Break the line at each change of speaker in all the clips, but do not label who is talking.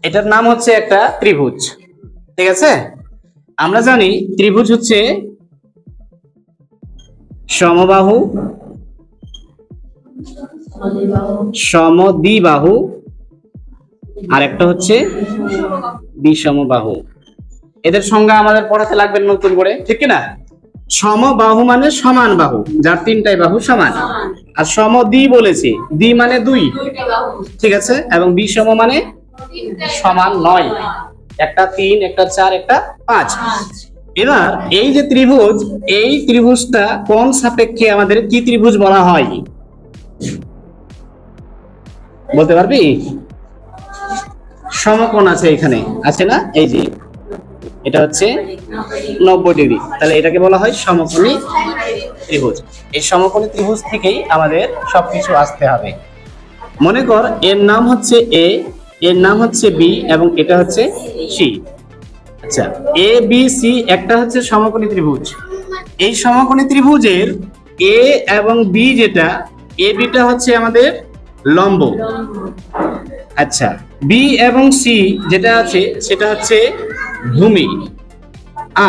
এটার নাম হচ্ছে একটা ত্রিভুজ। ঠিক আছে, আমরা জানি ত্রিভুজ হচ্ছে সমবাহু, সমদ্বিবাহু, আর একটা হচ্ছে বিষমবাহু। এদের সংজ্ঞা আমাদের পড়াতে লাগবে নতুন করে, ঠিক কি না? সমবাহু মানে সমান বাহু, যার তিনটাই বাহু সমান। আর সমদ্বি বলেছি, দ্বি মানে দুই, ঠিক আছে। এবং বিষম মানে সমান নয়, একটা 3, একটা 4, একটা 5। এবার এই যে ত্রিভুজ, এই ত্রিভুজটা কোন সাপেক্ষে আমাদের কি ত্রিভুজ বলা হয় বলতে পারবি? সমকোণ আছে এখানে, আছে না? এই যে এটা হচ্ছে 90 ডিগ্রি, তাহলে এটাকে বলা হয় সমকোণী ত্রিভুজ। এই সমকোণী ত্রিভুজ থেকেই আমাদের সবকিছু আসতে হবে। মনে কর এর নাম হচ্ছে এ, এর নাম হচ্ছে বি, এবং এটা হচ্ছে সি। আচ্ছা, এ বি সি একটা হচ্ছে সমকোণী ত্রিভুজ। এই সমকোণী ত্রিভুজের এ এবং বি যেটা, এ বিটা হচ্ছে আমাদের লম্ব। আচ্ছা, বি এবং সি যেটা আছে সেটা হচ্ছে ভূমি।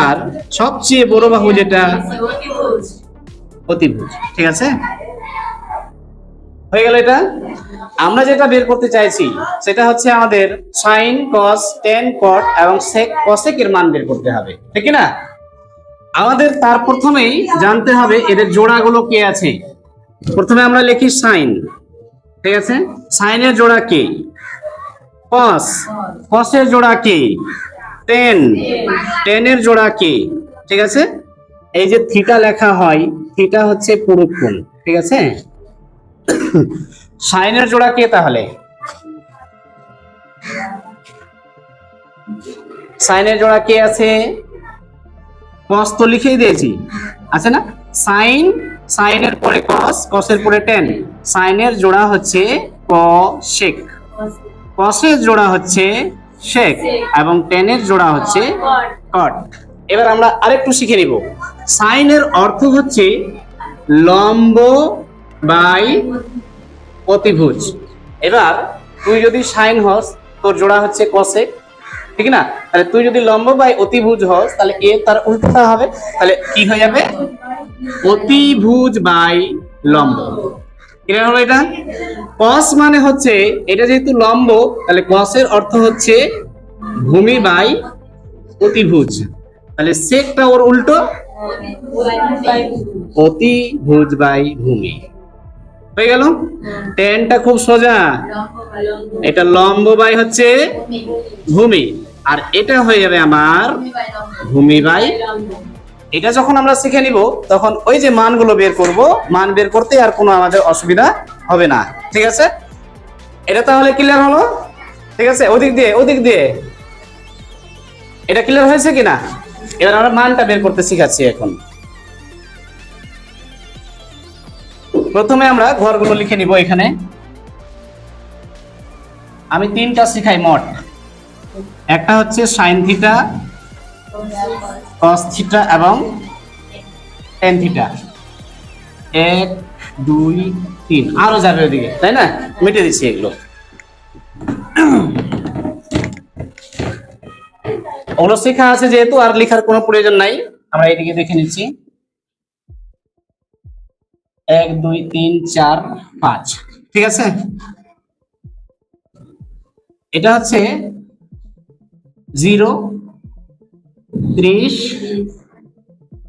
আর সবচেয়ে বড় বাহু যেটা অতিভুজ। ঠিক আছে, হয়ে গেল এটা। আমরা যেটা বের করতে চাইছি সেটা হচ্ছে আমাদের সাইন, কস, টেন, কট এবং সেক, কসেক এর মান বের করতে হবে, ঠিক না? আমাদের তার প্রথমেই জানতে হবে এদের জোড়াগুলো কে আছে। প্রথমে আমরা লিখি সাইন, ঠিক আছে। সাইনের জোড়া কে? কস, কসের জোড়া কে? টেন, টেনের জোড়া কে? ঠিক আছে। এই যে থিটা লেখা হয়, থিটা হচ্ছে পুরুষ কোণ, ঠিক আছে। সাইনের জোড়া কে তাহলে? সাইনের জোড়া কে আছে? কস তো লিখেই দিয়েছি, আছে না? সাইন, সাইনের পরে কস, কসের পরে টেন। সাইনের জোড়া হচ্ছে কসেক, কসের জোড়া হচ্ছে সেক, এবং টেনের জোড়া হচ্ছে কট। এবার আমরা আরেকটু শিখে নিব। সাইনের অর্থ হচ্ছে লম্ব বাই অতিভুজ। এবার তুই যদি সাইন হস, তোর জোড়া হচ্ছে কসেক, ঠিক না? তাহলে তুই যদি লম্ব বাই অতিভুজ হস, তাহলে এ তার উল্টোটা হবে, তাহলে কি হয়ে যাবে? অতিভুজ বাই লম্ব। ক্লিয়ার হলো এটা? কস মানে হচ্ছে এটা যেহেতু লম্ব, তাহলে কসের অর্থ হচ্ছে ভূমি বাই অতিভুজ, তাহলে সেকটা ওর উল্টো, অতিভুজ বাই ভূমি। হয়ে গেল? টেনটা খুব সোজা, এটা লম্ব বাই হচ্ছে ভূমি, আর এটা হয়ে যাবে আমার ভূমি বাই। এটা যখন আমরা শিখে নিব তখন ওই যে মানগুলো বের করব, মান বের করতে আর কোনো আমাদের অসুবিধা হবে না, ঠিক আছে। এটা তাহলে ক্লিয়ার হলো? ঠিক আছে, ওদিক দিয়ে ওদিক দিয়ে এটা ক্লিয়ার হয়েছে কিনা? এবার আমরা মানটা বের করতে শিখাচ্ছি এখন। প্রথমে আমরা ঘরগুলো লিখে নিব। এখানে আমি 3টা শিখাই মোট। একটা হচ্ছে সাইন থিটা, কস থিটা এবং টেন থিটা। 1 2 3 আরো যাবে ওদিকে, তাই না? মিটে দিচ্ছি এগুলো। ওগুলো শেখা আছে যেহেতু আর লেখার কোনো প্রয়োজন নাই, আমরা এদিকে দেখে নিচ্ছি। 1 2 3 4 5, ঠিক আছে। এটা হচ্ছে 0 30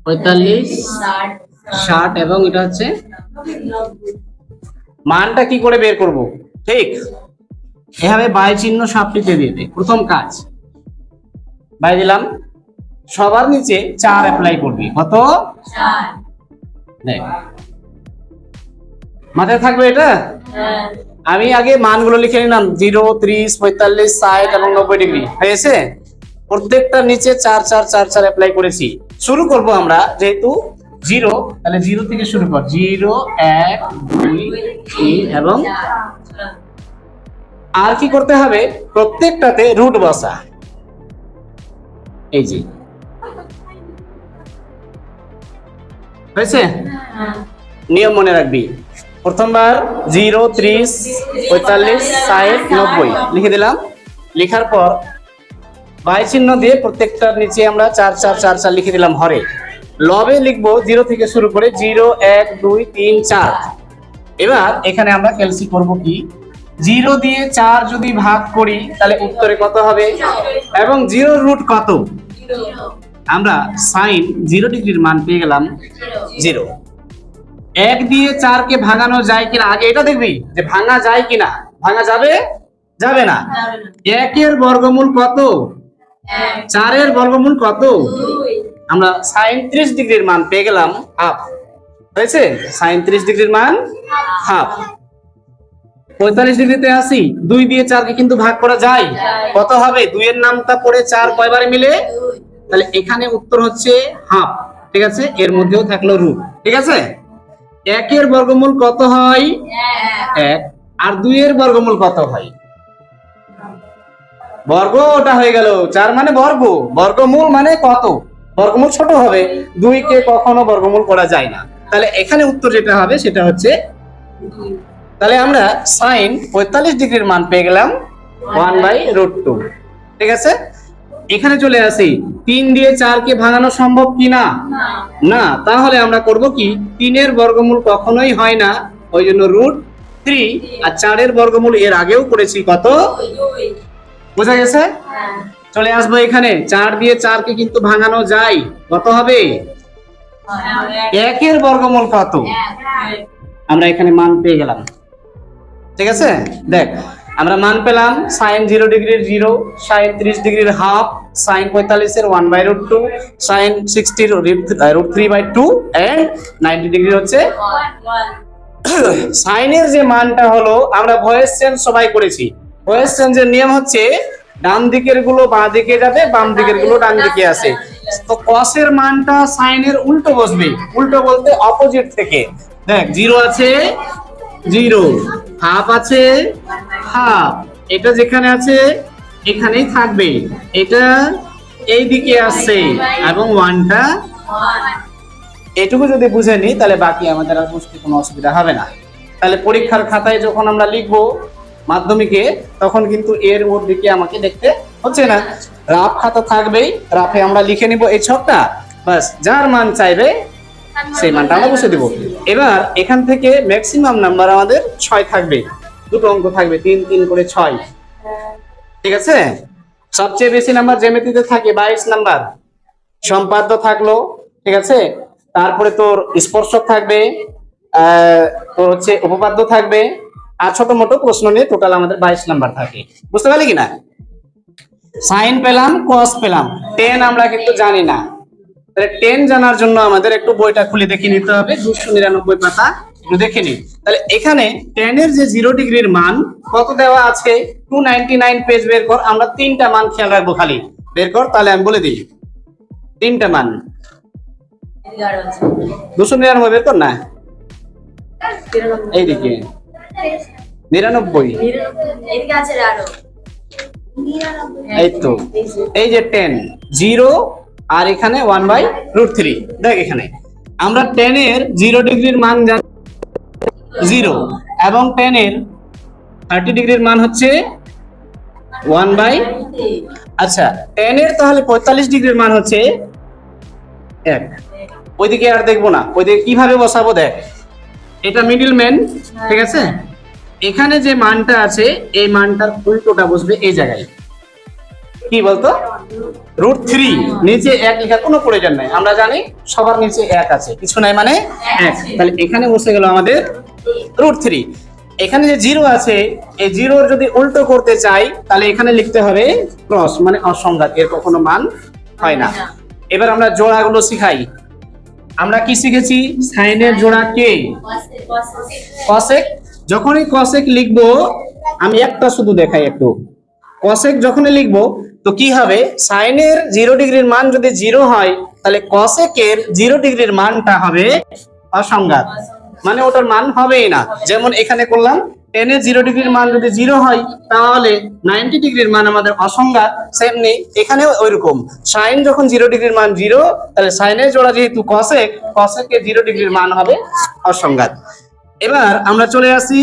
45 60 এবং এটা হচ্ছে মানটা কি করে বের করব? ঠিক এভাবে বাই চিহ্ন সাপটিতে দিয়ে দে। প্রথম কাজ বাই দিলাম, সবার নিচে 4 অ্যাপ্লাই করবি। কত? 4। দেখ মাথায় থাকবে এটা? আমি আগে মানগুলো লিখে নিলাম, 0 30 45 60 এবং 90 ডিগ্রি হয়েছে। প্রত্যেকটা নিচে 4 4 4 4 অ্যাপ্লাই করেছি। শুরু করব আমরা, যেহেতু 0, তাহলে 0 থেকে শুরু কর। 0 1 2 3 এবং আর কি করতে হবে? প্রত্যেকটাতে রুট বসা। এই যে হয়েছে। নিয়ম মনে রাখবি, প্রথমবার 0, 30, 45, 60, 90 লিখে দিলাম। লেখার পর বাই চিহ্ন দিয়ে প্রত্যেকটার নিচে আমরা 4 4 4 4 লিখে দিলাম হরে। লবে লিখবো 0 থেকে শুরু করে 0 1 2 3 4। এবার এখানে আমরা ক্যালসি করব কি, 0 দিয়ে 4 যদি ভাগ করি তাহলে উত্তরে কত হবে, এবং 0 রুট কত, আমরা sin 0 ডিগ্রির মান পেয়ে গেলাম 0। 1 দিয়ে 4 কে ভাঙানো যায় কিনা আগে এটা দেখবি যে ভাঙা যায় কিনা। ভাঙা যাবে, যাবে না। 1 এর বর্গমূল কত, 4 এর বর্গমূল কত, আমরা sin 30 ডিগ্রির মান পেয়ে গেলাম হাফ। হয়েছে, sin 30 ডিগ্রির মান হাফ। 45 ডিগ্রিতে আসি, 2 দিয়ে 4 কে কিন্তু ভাগ করা যায়, কত হবে, 2 এর নামটা পড়ে 4 কয়বারে মিলে, তাহলে এখানে উত্তর হচ্ছে হাফ। ঠিক আছে, এর মধ্যেও থাকলো রুট। ঠিক আছে, 1 এর বর্গমূল কত হয় 1, আর 2 এর বর্গমূল কত হয়, বর্গ ওটা হয়ে গেল, 4 মানে বর্গ, বর্গমূল মানে কত, বর্গমূল ছোট হবে, 2 কে কখনো বর্গমূল করা যায় না। তাহলে এখানে উত্তর যেটা হবে সেটা হচ্ছে, তাহলে আমরা sin 45 ডিগ্রির মান পেয়ে গেলাম 1/√2। ঠিক আছে, এখানে চলে আসি, 3 দিয়ে 4 কে ভাঙানো সম্ভব কি না, না, তাহলে আমরা করব কি, 3 এর বর্গমূল কখনোই হয় না, ওই জন্য √3, আর 4 এর বর্গমূল এর আগেও করেছি কত, বোঝা গেছে। চলে আসবো এখানে, 4 দিয়ে 4 কে কিন্তু ভাঙানো যায়, কত হবে, 1 এর বর্গমূল কত, আমরা এখানে মান পেয়ে গেলাম। ঠিক আছে, দেখ আমরা মান পেলাম sin 0 ডিগ্রির 0, sin 30 ডিগ্রির হাফ, sin 45 এর 1/√2, sin 60 এর √3/2, এন্ড 90 ডিগ্রি হচ্ছে sin এর যে মানটা হলো, আমরা ভয়েস চেঞ্জ সবাই করেছি। ভয়েস চেঞ্জের নিয়ম হচ্ছে ডান দিকের গুলো বাঁ দিকে যাবে, বাম দিকের গুলো ডান দিকে আসে। তো cos এর মানটা sin এর উল্টো বসবে, উল্টো বলতে অপোজিট থেকে। দেখ 0 আছে 0, হাফ আছে হাফ, এটা যেখানে আছে এখানেই থাকবে, এটা এই দিকে আসছে, এবং 1টা, এটুকু যদি বুঝে নি তাহলে বাকি আমাদের আর বুঝতে কোনো অসুবিধা হবে না। তাহলে পরীক্ষার খাতায় যখন আমরা লিখবো মাধ্যমিকে, তখন কিন্তু এর ওর দিকে আমাকে দেখতে হচ্ছে না, রাফ খাতা থাকবেই, রাফে আমরা লিখে নিব এই ছকটা, বাস যার মান চাইবে সেই মানটা আমরা বসে দিব। এবার এখান থেকে ম্যাক্সিমাম নাম্বার আমাদের 6 থাকবে, দুটো অঙ্ক থাকবে, 3 3 করে 6। ঠিক আছে, সবচেয়ে বেশি নাম্বার জ্যামিতিতে থাকে 22 নাম্বার, সম্পাদ্য থাকলো। ঠিক আছে, তারপরে তোর স্পর্শক থাকবে, তোর হচ্ছে উপপাদ্য থাকবে, আর ছোট মোটো প্রশ্ন নিয়ে টোটাল আমাদের 22 নাম্বার থাকে। বুঝতে পারলি কিনা, সাইন পেলাম, cos পেলাম, tan আমরা কিন্তু জানি না, তাহলে tan জানার জন্য আমাদের একটু বইটা খুলে দেখে নিতে হবে, 299 পাতা, একটু দেখে নিই। তাহলে এখানে tan এর যে 0 ডিগ্রির মান কত দেওয়া আছে, 299 পেজ বের কর, আমরা 3টা মান খেয়াল রাখবো, খালি বের কর, তাহলে আমি বলে দিই 3টা মান। 299 বের কর না, এইদিকে 99, এই তো, এই যে 10 0, আর এখানে 1/√3। দেখ এখানে আমরা tan এর 0 ডিগ্রির মান জানি 0, এবং tan এর 30 ডিগ্রির মান হচ্ছে 1/, আচ্ছা tan এর তাহলে 45 ডিগ্রির মান হচ্ছে 1। ওইদিকে আর দেখবো না, ওইদিকে কিভাবে বসাবো, দেখ এটা মিডলম্যান। ঠিক আছে, এখানে যে মানটা আছে এই মানটার উল্টোটা বসবে এই জায়গায়, কি বলতো, √3, নিচে 1 লেখার কোনো প্রয়োজন নাই, আমরা জানি সবার নিচে 1 আছে, কিছু নাই মানে 1, তাহলে এখানে বসে গেল আমাদের √3। এখানে যে 0 আছে, এই 0 যদি উল্টো করতে চাই তাহলে এখানে লিখতে হবে ক্রস, মানে অসংজ্ঞাত, এর কখনো মান হয় না। এবার আমরা জোড়াগুলো শিখাই। আমরা কি শিখেছি, সাইনের জোড়া কে, কসেক। যখনই কসেক লিখবো, আমি একটা শুধু দেখাই একটু, কসেক যখনই লিখবো তো কি হবে, সাইনের 0 ডিগ্রির মান যদি 0 হয় তাহলে কসেকের 0 ডিগ্রির মানটা হবে অসংজ্ঞাত, মানে ওটার মান হবেই না। যেমন এখানে করলাম, tan এর 0 ডিগ্রির মান যদি 0 হয় তাহলে 90 ডিগ্রির মান আমাদের অসংজ্ঞাত, সেমনি এখানেও ওইরকম, সাইন যখন 0 ডিগ্রির মান 0, তাহলে সাইনের জোড়া যেহেতু কসেক, কসেকের 0 ডিগ্রির মান হবে অসংজ্ঞাত। এবার আমরা চলে আসি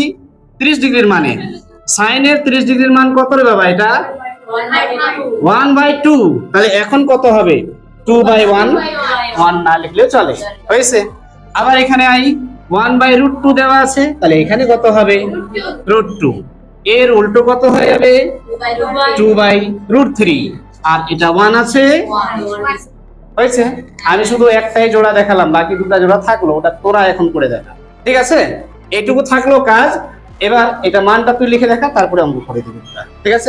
30 ডিগ্রির মানে। সাইনের 30 ডিগ্রির মান কত রে বাবা? এটা 1/2। তাহলে এখন কত হবে? 2/1। 1 না লিখলেও চলে, হয়েছে। আবার এখানে আই 1/√2 দেওয়া আছে, তাহলে এখানে কত হবে? √2। এর উল্টো কত হয়ে যাবে? 2/√3। আর এটা 1 আছে, হয়েছে। আমি শুধু একটাই জোড়া দেখালাম, বাকি দুটো জোড়া থাকলো, ওটা তোরা এখন করে দেখা, ঠিক আছে? এইটুকু থাকলো কাজ। এবার এটা মানটা তুই লিখে দেখা, তারপরে অঙ্ক করে দিবি, ঠিক আছে?